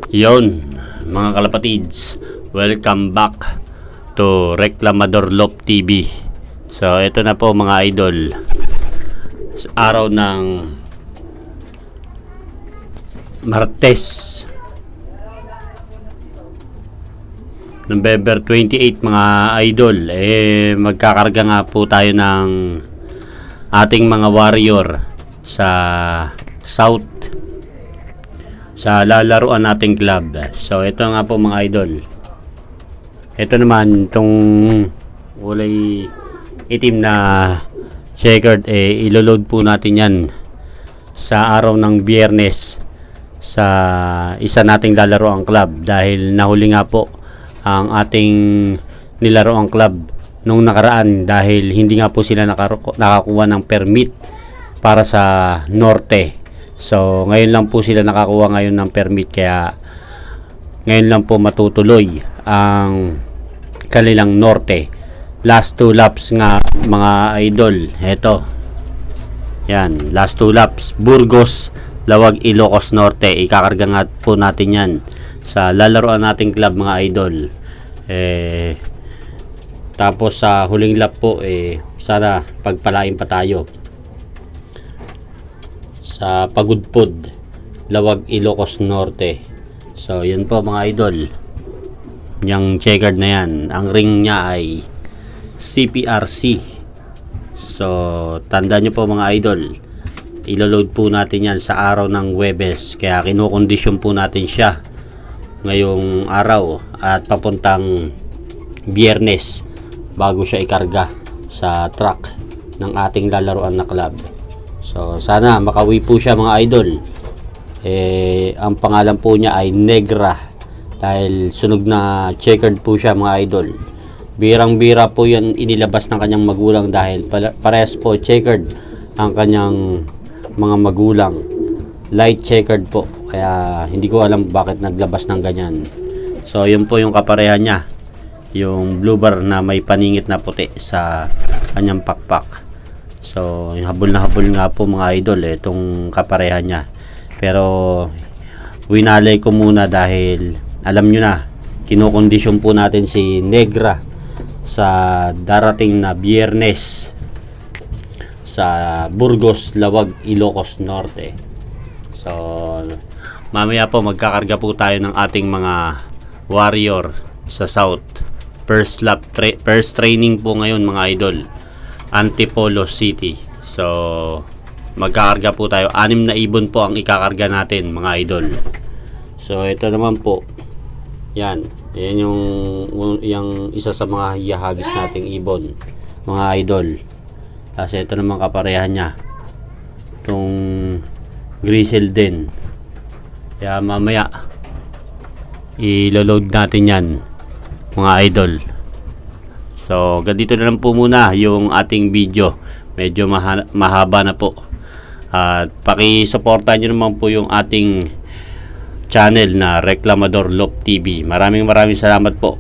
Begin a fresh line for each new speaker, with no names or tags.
Yon, mga kalapatids, welcome back to Reclamador Lop TV. So ito na po mga idol, araw ng Martes, November 28 mga idol. Magkakarga nga po tayo ng ating mga warrior sa South, sa lalaruan nating club. So ito nga po mga idol, ito naman itong kulay itim na checkered, iloload po natin yan sa araw ng Biyernes sa isa nating lalaroang club, dahil nahuli nga po ang ating nilaroang club nung nakaraan dahil hindi nga po sila nakakuha ng permit para sa Norte. So ngayon lang po sila nakakuha ngayon ng permit, kaya ngayon lang po matutuloy ang kanilang Norte. Last 2 laps nga mga idol. Heto, yan, last 2 laps, Burgos, Lawag, Ilocos Norte. Ikakarga nga po natin yan sa lalaroan nating club mga idol. Tapos sa huling lap po, sana pagpalain pa tayo sa Pagudpod, Lawag, Ilocos Norte. So yun po mga idol, yung checkered na yan, ang ring niya ay CPRC. So tandaan nyo po mga idol, iloload po natin yan sa araw ng Huwebes, kaya kinukondisyon po natin siya ngayong araw at papuntang Biyernes bago siya ikarga sa truck ng ating lalaroan na club. So sana makauwi po siya mga idol. Ang pangalan po niya ay Negra, dahil sunog na checkered po siya mga idol. Birang-bira po yan inilabas ng kanyang magulang, dahil parehas po checkered ang kanyang mga magulang. Light checkered po, kaya hindi ko alam bakit naglabas ng ganyan. So yun po yung kaparehan niya, yung blue bar na may paningit na puti sa kanyang pakpak. So habol na habol nga po mga idol itong kaparehan niya, pero winalay ko muna dahil alam nyo na, kinukondisyon po natin si Negra sa darating na Biyernes sa Burgos, Lawag, Ilocos Norte. So mamaya po magkakarga po tayo ng ating mga warrior sa South. First lap, first training po ngayon mga idol, Antipolo City. So magkakarga po tayo, 6 na ibon po ang ikakarga natin mga idol. So ito naman po, yan yung isa sa mga hiyahagis nating ibon mga idol. Kasi ito naman kaparehan niya, itong grizzle din. Kaya mamaya iloload natin yan mga idol. So ganito na lang po muna yung ating video, medyo mahaba na po. At paki-suportahan nyo naman po yung ating channel na Reclamador Lop TV. Maraming salamat po.